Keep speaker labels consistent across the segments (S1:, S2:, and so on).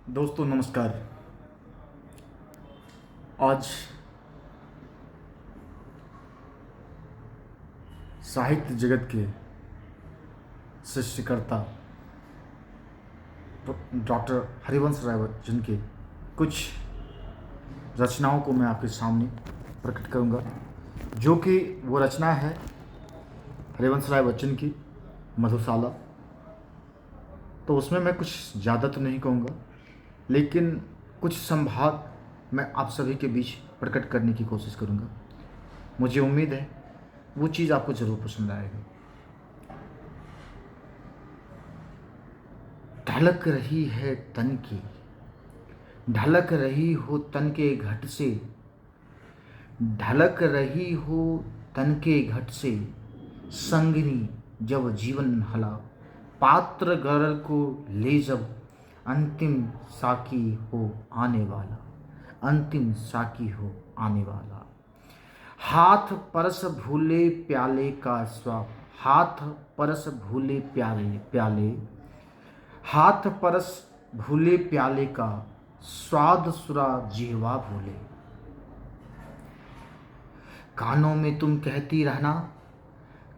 S1: दोस्तों नमस्कार। आज साहित्य जगत के सृष्टिकर्ता डॉक्टर हरिवंश राय बच्चन के कुछ रचनाओं को मैं आपके सामने प्रकट करूंगा, जो कि वो रचना है हरिवंश राय बच्चन की मधुशाला। तो उसमें मैं कुछ ज़्यादा तो नहीं कहूँगा, लेकिन कुछ संभाग मैं आप सभी के बीच प्रकट करने की कोशिश करूँगा। मुझे उम्मीद है वो चीज़ आपको ज़रूर पसंद आएगी। ढलक रही है तन की, ढलक रही हो तन के घट से, ढलक रही हो तन के घट से, संगिनी जब जीवन हला, पात्र गरल को ले जब, अंतिम साकी हो आने वाला, अंतिम साकी हो आने वाला। हाथ परस भूले प्याले का स्वाद, हाथ परस भूले प्याले प्याले, हाथ परस भूले प्याले का स्वाद सुरा जिह्वा भूले। कानों में तुम कहती रहना,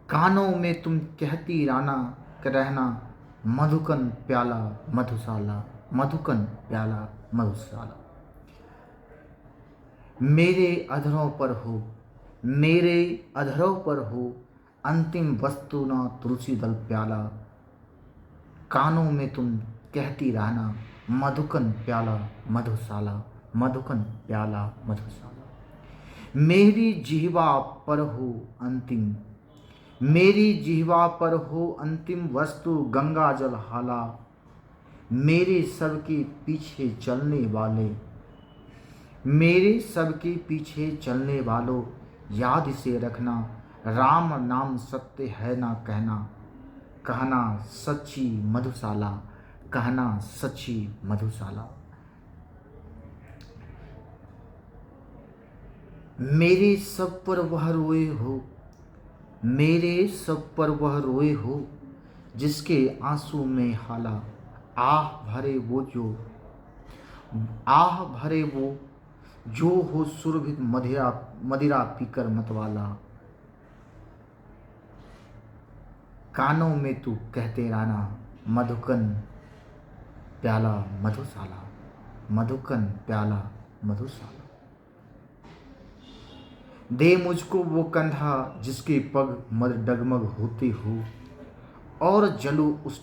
S1: कानों में तुम कहती रहना, मधुकन प्याला मधुशाला, मधुकन प्याला मधुशाला। मेरे अधरों पर हो, मेरे अधरों पर हो, अंतिम वस्तु ना तुलसी दल प्याला। कानों में तुम कहती रहना, मधुकन प्याला मधुशाला, मधुकन प्याला मधुशाला। मेरी जिह्वा पर हो अंतिम, मेरी जिह्वा पर हो अंतिम वस्तु गंगा जल हाला। मेरे सबके पीछे चलने वाले, मेरे सबके पीछे चलने वालों, याद से रखना, राम नाम सत्य है ना कहना, कहना सच्ची मधुशाला, कहना सच्ची मधुशाला। मेरे सब पर वह रोए हो, मेरे सब पर वह रोए हो, जिसके आंसू में हाला। आह भरे वो जो, आह भरे वो जो हो सुरभित मदिरा, मदिरा पीकर मतवाला। कानों में तू कहते रहना, मधुकन प्याला मधुशाला, मधुकन प्याला मधुशाला। दे मुझको वो कंधा जिसके पग मद डगमग होते हो, और जलू उस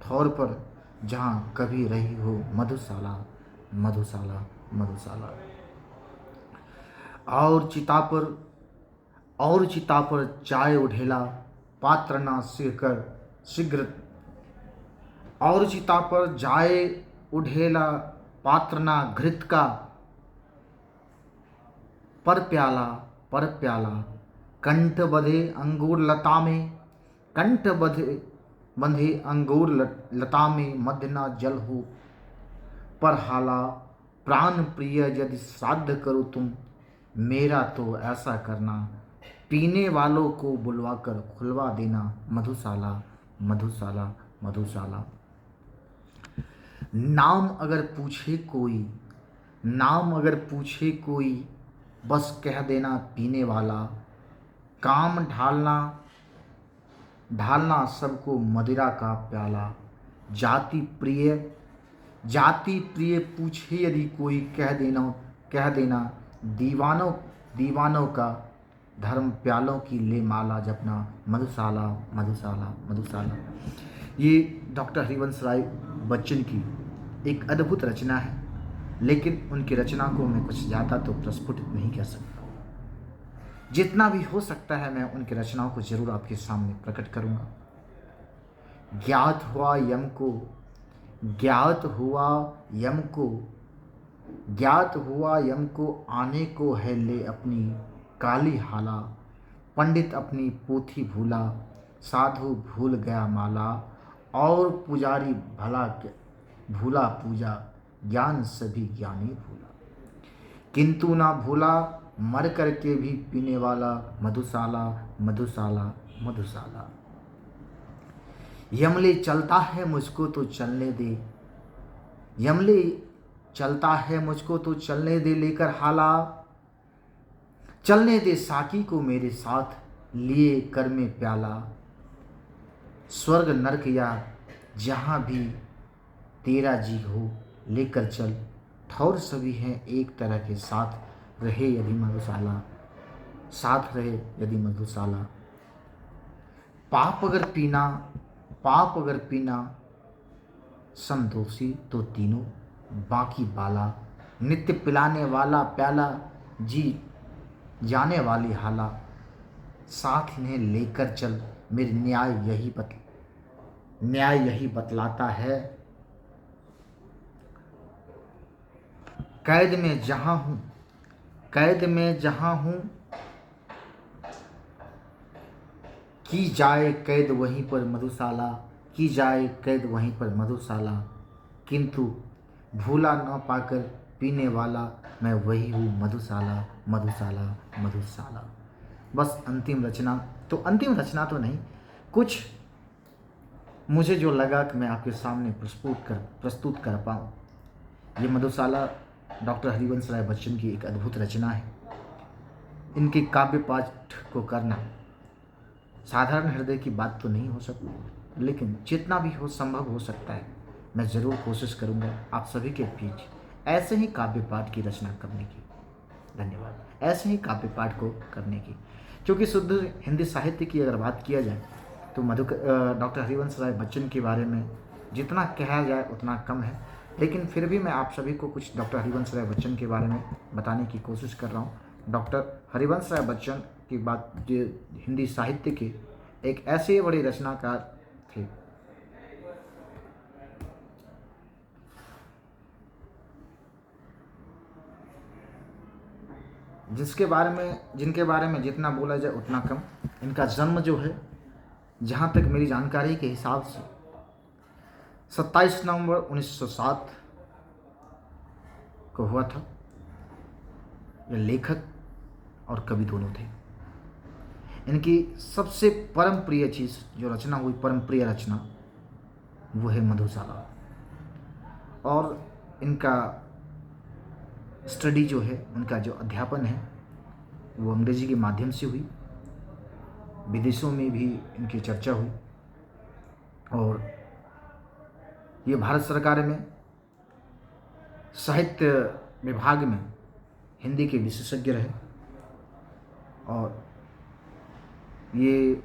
S1: ठौर पर जहाँ कभी रही हो मधुशाला, मधुशाला, मधुशाला। और चिता पर, और चिता पर चाय उढेला, पात्र ना सिरकर शीघ्र। और चिता पर जाए उढेला, पात्र ना घृत का, पर प्याला, पर प्याला। कंठ बंधे अंगूर लता में, कंठ बंधे बंधे अंगूर लता में, मध्य ना जल हो पर हाला। प्राण प्रिय यदि श्राद्ध करो तुम, मेरा तो ऐसा करना, पीने वालों को बुलवाकर खुलवा देना, मधुशाला, मधुशाला, मधुशाला। नाम अगर पूछे कोई, नाम अगर पूछे कोई, बस कह देना पीने वाला। काम ढालना, ढालना सबको मदिरा का प्याला। जाति प्रिय, जाति प्रिय पूछे यदि कोई, कह देना, कह देना दीवानों, दीवानों का धर्म प्यालों की ले माला जपना, मधुशाला, मधुशाला, मधुशाला। ये डॉक्टर हरिवंश राय बच्चन की एक अद्भुत रचना है, लेकिन उनकी रचना को मैं कुछ ज़्यादा तो प्रस्फुटित नहीं कर सकता। जितना भी हो सकता है मैं उनकी रचनाओं को जरूर आपके सामने प्रकट करूंगा। ज्ञात हुआ यम को, ज्ञात हुआ यम को, ज्ञात हुआ यम को, आने को है ले अपनी काली हाला। पंडित अपनी पोथी भूला, साधु भूल गया माला, और पुजारी भला भूला पूजा, ज्ञान सभी ज्ञानी भूला। किंतु ना भूला मर करके भी पीने वाला, मधुशाला, मधुशाला, मधुशाला। यमले चलता है मुझको तो चलने दे, यमले चलता है मुझको तो चलने दे लेकर हाला, चलने दे साकी को मेरे साथ लिए कर में प्याला। स्वर्ग नरक या जहाँ भी तेरा जी हो लेकर चल, ठौर सभी हैं एक तरह के साथ रहे यदि मधुशाला, साथ रहे यदि मधुशाला। पाप अगर पीना, पाप अगर पीना समदोषी तो तीनों बाकी बाला, नित्य पिलाने वाला प्याला जी जाने वाली हाला, साथ इन्हें लेकर चल मेरे न्याय यही बतलाता है। कैद में जहाँ हूँ, कैद में जहाँ हूँ, की जाए कैद वहीं पर मधुशाला, की जाए कैद वहीं पर मधुशाला। किंतु भूला न पाकर पीने वाला मैं वही हूँ मधुशाला, मधुशाला, मधुशाला। बस अंतिम रचना तो, अंतिम रचना तो नहीं, कुछ मुझे जो लगा कि मैं आपके सामने प्रस्तुत कर पाऊँ। ये मधुशाला डॉक्टर हरिवंश राय बच्चन की एक अद्भुत रचना है। इनके काव्य पाठ को करना साधारण हृदय की बात तो नहीं हो सकती, लेकिन जितना भी हो संभव हो सकता है मैं ज़रूर कोशिश करूँगा आप सभी के बीच ऐसे ही काव्य पाठ की रचना करने की। धन्यवाद। ऐसे ही काव्य पाठ को करने की, क्योंकि शुद्ध हिंदी साहित्य की अगर बात किया जाए तो डॉक्टर हरिवंश राय बच्चन के बारे में जितना कहा जाए उतना कम है, लेकिन फिर भी मैं आप सभी को कुछ डॉक्टर हरिवंश राय बच्चन के बारे में बताने की कोशिश कर रहा हूँ। डॉक्टर हरिवंश राय बच्चन की बात जो हिंदी साहित्य के एक ऐसे बड़े रचनाकार थे जिनके बारे में जितना बोला जाए उतना कम। इनका जन्म जो है, जहाँ तक मेरी जानकारी के हिसाब से 27 नवंबर 1907 को हुआ था। ये लेखक और कवि दोनों थे। इनकी सबसे परम प्रिय चीज़ जो रचना हुई, परम प्रिय रचना, वो है मधुशाला। और इनका स्टडी जो है, उनका जो अध्यापन है वो अंग्रेजी के माध्यम से हुई, विदेशों में भी इनकी चर्चा हुई, और ये भारत सरकार में साहित्य विभाग में हिंदी के विशेषज्ञ रहे, और ये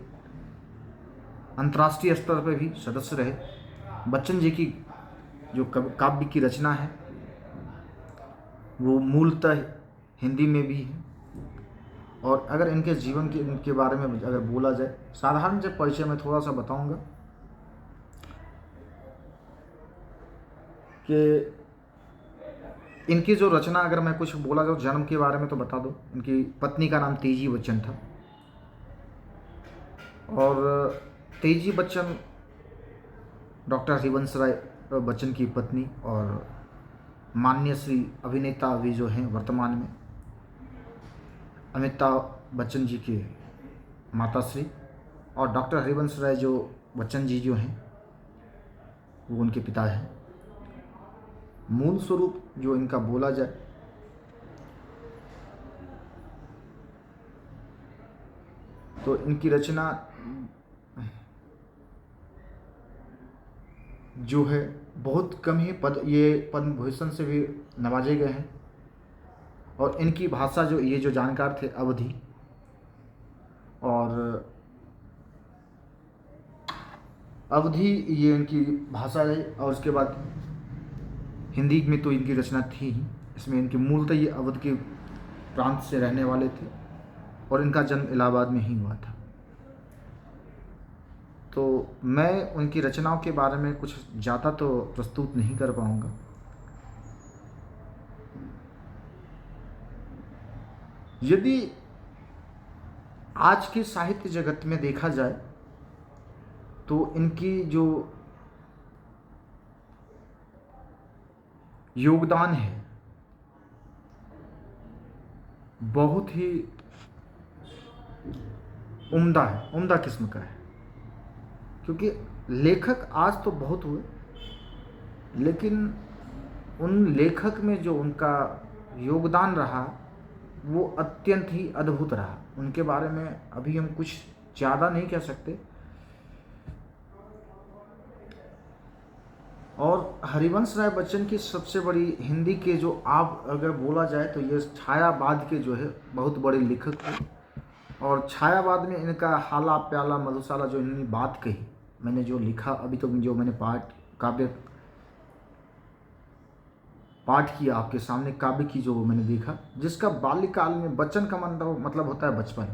S1: अंतर्राष्ट्रीय स्तर पर भी सदस्य रहे। बच्चन जी की जो काव्य की रचना है वो मूलतः हिंदी में भी है। और अगर इनके जीवन के इनके बारे में अगर बोला जाए, साधारण से परिचय में थोड़ा सा बताऊंगा कि इनकी जो रचना, अगर मैं कुछ बोला जाए जन्म के बारे में तो बता दो। इनकी पत्नी का नाम तेजी बच्चन था, और तेजी बच्चन डॉक्टर हरिवंश राय बच्चन की पत्नी और माननीय श्री अभिनेता अभी जो हैं वर्तमान में अमिताभ बच्चन जी के माता श्री, और डॉक्टर हरिवंश राय जो बच्चन जी जो हैं वो उनके पिता हैं। मूल स्वरूप जो इनका बोला जाए तो इनकी रचना जो है बहुत कम ही ये पद्म भूषण से भी नवाजे गए हैं। और इनकी भाषा जो ये जो जानकार थे अवधी, और अवधी ये इनकी भाषा रही। और उसके बाद हिंदी में तो इनकी रचना थी ही, इसमें इनके मूलतः ये अवध के प्रांत से रहने वाले थे, और इनका जन्म इलाहाबाद में ही हुआ था। तो मैं उनकी रचनाओं के बारे में कुछ ज़्यादा तो प्रस्तुत नहीं कर पाऊँगा। यदि आज के साहित्य जगत में देखा जाए तो इनकी जो योगदान है बहुत ही उम्दा है, उम्दा किस्म का है। क्योंकि लेखक आज तो बहुत हुए, लेकिन उन लेखक में जो उनका योगदान रहा वो अत्यंत ही अद्भुत रहा। उनके बारे में अभी हम कुछ ज़्यादा नहीं कह सकते। और हरिवंश राय बच्चन की सबसे बड़ी हिंदी के जो आप अगर बोला जाए तो ये छायावाद के जो है बहुत बड़े लेखक थे। और छायावाद में इनका हाला प्याला मधुशाला जो इन्होंने बात कही, मैंने जो लिखा अभी तक, जो मैंने काव्य पाठ किया आपके सामने, काव्य की जो मैंने देखा, जिसका बाल्यकाल में बच्चन का मतलब होता है बचपन।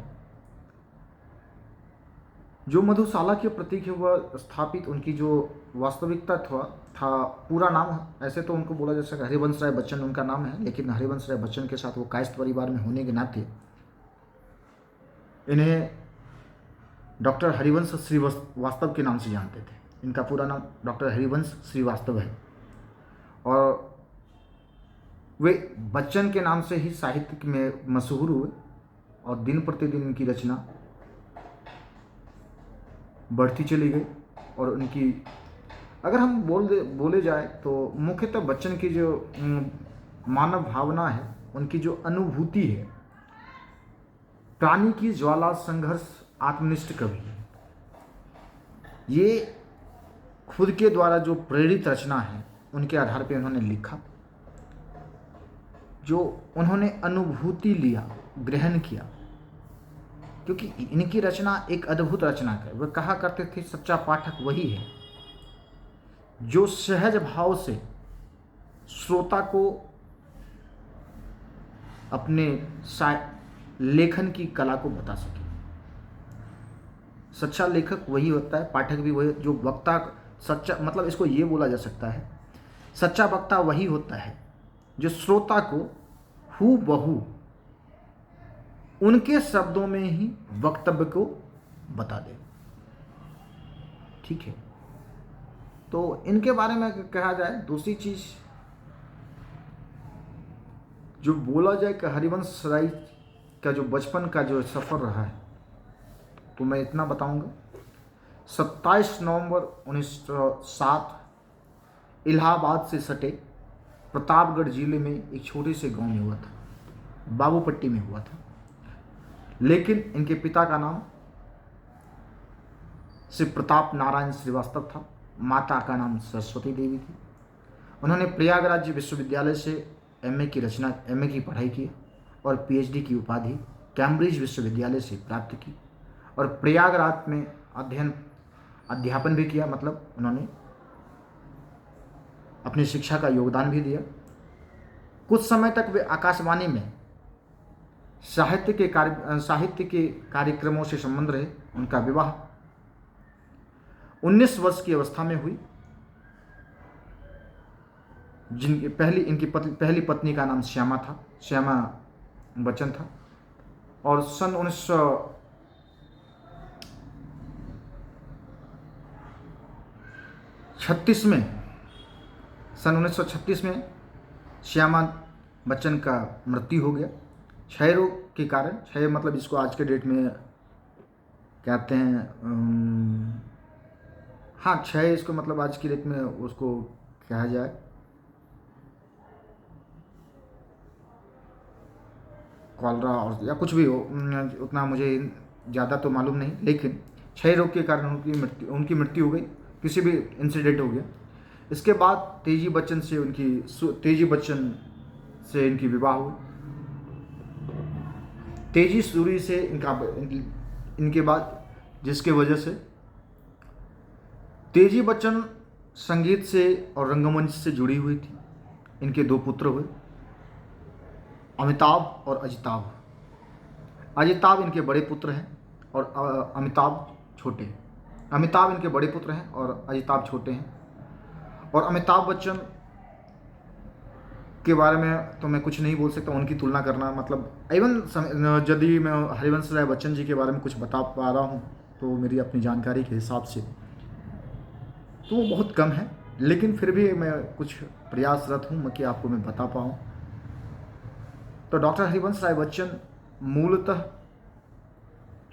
S1: जो मधुशाला के प्रतीक है वह स्थापित, उनकी जो वास्तविकता था पूरा नाम ऐसे तो उनको बोला जा सकता है हरिवंश राय बच्चन उनका नाम है, लेकिन हरिवंश राय बच्चन के साथ वो कायस्थ परिवार में होने के नाते इन्हें डॉक्टर हरिवंश श्रीवास्तव के नाम से जानते थे। इनका पूरा नाम डॉक्टर हरिवंश श्रीवास्तव है। और वे बच्चन के नाम से ही साहित्य में मशहूर हुए और दिन प्रतिदिन इनकी रचना बढ़ती चली गई। और उनकी अगर हम बोले जाए तो मुख्यतः बच्चन की जो मानव भावना है, उनकी जो अनुभूति है, प्राणी की ज्वाला, संघर्ष, आत्मनिष्ठ कवि, ये खुद के द्वारा जो प्रेरित रचना है उनके आधार पर उन्होंने लिखा, जो उन्होंने अनुभूति लिया, ग्रहण किया। क्योंकि इनकी रचना एक अद्भुत रचना है। वह कहा करते थे सच्चा पाठक वही है जो सहज भाव से श्रोता को अपने लेखन की कला को बता सके। सच्चा लेखक वही होता है, पाठक भी वही, जो वक्ता सच्चा, मतलब इसको ये बोला जा सकता है सच्चा वक्ता वही होता है जो श्रोता को हूबहू उनके शब्दों में ही वक्तव्य को बता दे। ठीक है, तो इनके बारे में कहा जाए, दूसरी चीज जो बोला जाए कि हरिवंश राय का जो बचपन का जो सफ़र रहा है, तो मैं इतना बताऊंगा। 27 नवंबर 1907 इलाहाबाद से सटे प्रतापगढ़ जिले में एक छोटे से गांव में हुआ था, बाबूपट्टी में हुआ था। लेकिन इनके पिता का नाम श्री प्रताप नारायण श्रीवास्तव था, माता का नाम सरस्वती देवी थी। उन्होंने प्रयागराज विश्वविद्यालय से एमए की पढ़ाई की और पीएचडी की उपाधि कैम्ब्रिज विश्वविद्यालय से प्राप्त की और प्रयागराज में अध्यापन भी किया, मतलब उन्होंने अपनी शिक्षा का योगदान भी दिया। कुछ समय तक वे आकाशवाणी में साहित्य के कार्यक्रमों से संबंध रहे। उनका विवाह 19 वर्ष की अवस्था में हुई। इनकी पहली पत्नी का नाम श्यामा बच्चन था। और सन 1936 में श्यामा बच्चन का मृत्यु हो गया क्षय रोग के कारण। क्षय मतलब इसको आज के डेट में कहते हैं, हाँ क्षय इसको मतलब आज की डेट में उसको कहा जाए कॉलरा और या कुछ भी हो, उतना मुझे ज़्यादा तो मालूम नहीं, लेकिन क्षय रोग के कारण उनकी मृत्यु हो गई, किसी भी इंसिडेंट हो गया। इसके बाद तेजी बच्चन से इनकी विवाह हुई। तेजी सूरी से इनके बाद, जिसके वजह से तेजी बच्चन संगीत से और रंगमंच से जुड़ी हुई थी। इनके 2 पुत्र हुए, अमिताभ और अजिताभ। अजिताभ इनके बड़े पुत्र हैं और अमिताभ छोटे। अमिताभ इनके बड़े पुत्र हैं और अजिताभ छोटे हैं। और अमिताभ बच्चन के बारे में तो मैं कुछ नहीं बोल सकता, उनकी तुलना करना मतलब इवन यदि मैं हरिवंश राय बच्चन जी के बारे में कुछ बता पा रहा हूँ तो मेरी अपनी जानकारी के हिसाब से तो वो बहुत कम है, लेकिन फिर भी मैं कुछ प्रयासरत हूँ कि आपको मैं बता पाऊँ। तो डॉक्टर हरिवंश राय बच्चन मूलतः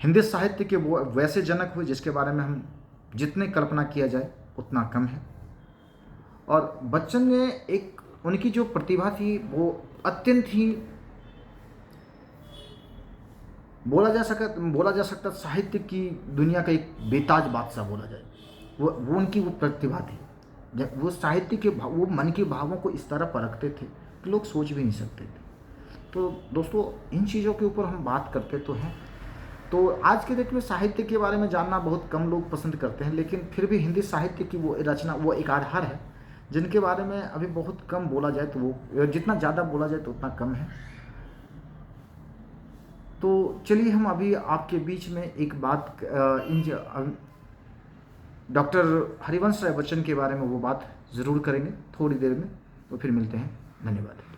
S1: हिंदी साहित्य के वो वैसे जनक हुए जिसके बारे में हम जितने कल्पना किया जाए उतना कम है। और बच्चन ने एक उनकी जो प्रतिभा थी वो अत्यंत ही बोला जा सकता साहित्य की दुनिया का एक बेताज बादशाह बोला जाए। वो उनकी वो प्रतिभा थी। वो साहित्य के वो मन के भावों को इस तरह परखते थे कि लोग सोच भी नहीं सकते थे। तो दोस्तों, इन चीज़ों के ऊपर हम बात करते तो हैं। तो आज के डेट में साहित्य के बारे में जानना बहुत कम लोग पसंद करते हैं, लेकिन फिर भी हिंदी साहित्य की वो रचना, वो एक आधार है जिनके बारे में अभी बहुत कम बोला जाए, तो वो जितना ज़्यादा बोला जाए तो उतना कम है। तो चलिए हम अभी आपके बीच में एक बात डॉक्टर हरिवंश राय बच्चन के बारे में वो बात ज़रूर करेंगे थोड़ी देर में। तो फिर मिलते हैं। धन्यवाद।